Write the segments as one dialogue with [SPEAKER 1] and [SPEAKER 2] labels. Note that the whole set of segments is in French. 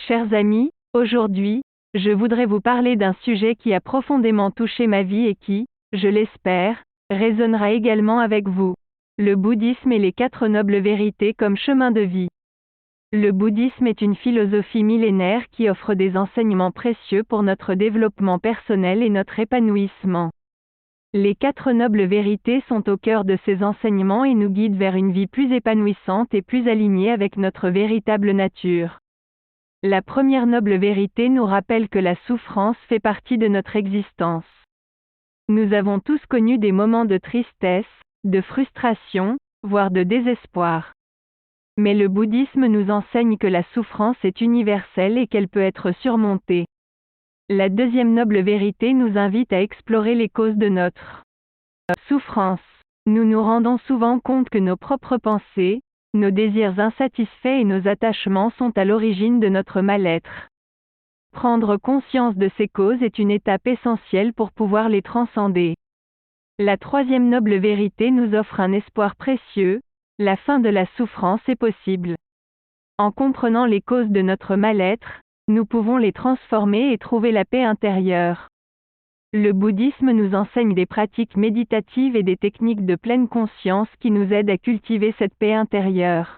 [SPEAKER 1] Chers amis, aujourd'hui, je voudrais vous parler d'un sujet qui a profondément touché ma vie et qui, je l'espère, résonnera également avec vous. Le bouddhisme et les 4 nobles vérités comme chemin de vie. Le bouddhisme est une philosophie millénaire qui offre des enseignements précieux pour notre développement personnel et notre épanouissement. Les 4 nobles vérités sont au cœur de ces enseignements et nous guident vers une vie plus épanouissante et plus alignée avec notre véritable nature. La première noble vérité nous rappelle que la souffrance fait partie de notre existence. Nous avons tous connu des moments de tristesse, de frustration, voire de désespoir. Mais le bouddhisme nous enseigne que la souffrance est universelle et qu'elle peut être surmontée. La deuxième noble vérité nous invite à explorer les causes de notre souffrance. Nous nous rendons souvent compte que nos propres pensées, nos désirs insatisfaits et nos attachements sont à l'origine de notre mal-être. Prendre conscience de ces causes est une étape essentielle pour pouvoir les transcender. La troisième noble vérité nous offre un espoir précieux, la fin de la souffrance est possible. En comprenant les causes de notre mal-être, nous pouvons les transformer et trouver la paix intérieure. Le bouddhisme nous enseigne des pratiques méditatives et des techniques de pleine conscience qui nous aident à cultiver cette paix intérieure.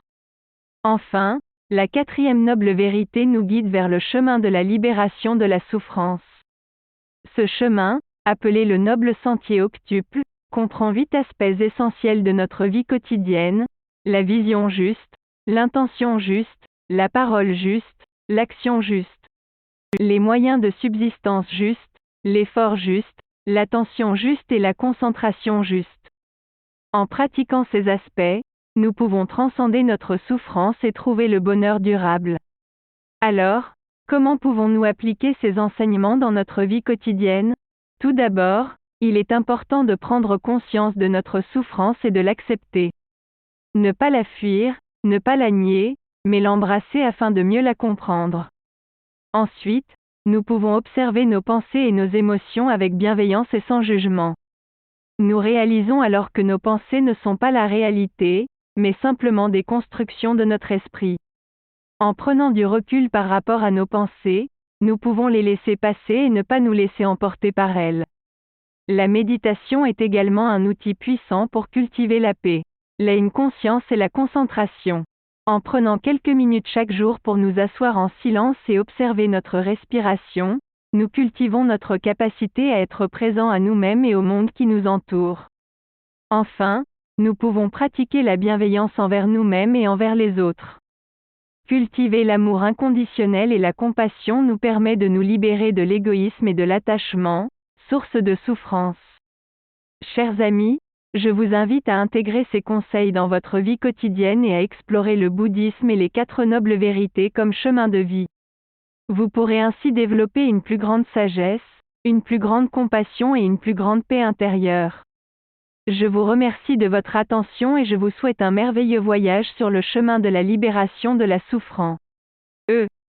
[SPEAKER 1] Enfin, la quatrième noble vérité nous guide vers le chemin de la libération de la souffrance. Ce chemin, appelé le noble sentier octuple, comprend 8 aspects essentiels de notre vie quotidienne: la vision juste, l'intention juste, la parole juste, l'action juste, les moyens de subsistance justes, l'effort juste, l'attention juste et la concentration juste. En pratiquant ces aspects, nous pouvons transcender notre souffrance et trouver le bonheur durable. Alors, comment pouvons-nous appliquer ces enseignements dans notre vie quotidienne? Tout d'abord, il est important de prendre conscience de notre souffrance et de l'accepter. Ne pas la fuir, ne pas la nier, mais l'embrasser afin de mieux la comprendre. Ensuite, nous pouvons observer nos pensées et nos émotions avec bienveillance et sans jugement. Nous réalisons alors que nos pensées ne sont pas la réalité, mais simplement des constructions de notre esprit. En prenant du recul par rapport à nos pensées, nous pouvons les laisser passer et ne pas nous laisser emporter par elles. La méditation est également un outil puissant pour cultiver la paix, la conscience et la concentration. En prenant quelques minutes chaque jour pour nous asseoir en silence et observer notre respiration, nous cultivons notre capacité à être présents à nous-mêmes et au monde qui nous entoure. Enfin, nous pouvons pratiquer la bienveillance envers nous-mêmes et envers les autres. Cultiver l'amour inconditionnel et la compassion nous permet de nous libérer de l'égoïsme et de l'attachement, source de souffrance. Chers amis, je vous invite à intégrer ces conseils dans votre vie quotidienne et à explorer le bouddhisme et les 4 nobles vérités comme chemin de vie. Vous pourrez ainsi développer une plus grande sagesse, une plus grande compassion et une plus grande paix intérieure. Je vous remercie de votre attention et je vous souhaite un merveilleux voyage sur le chemin de la libération de la souffrance.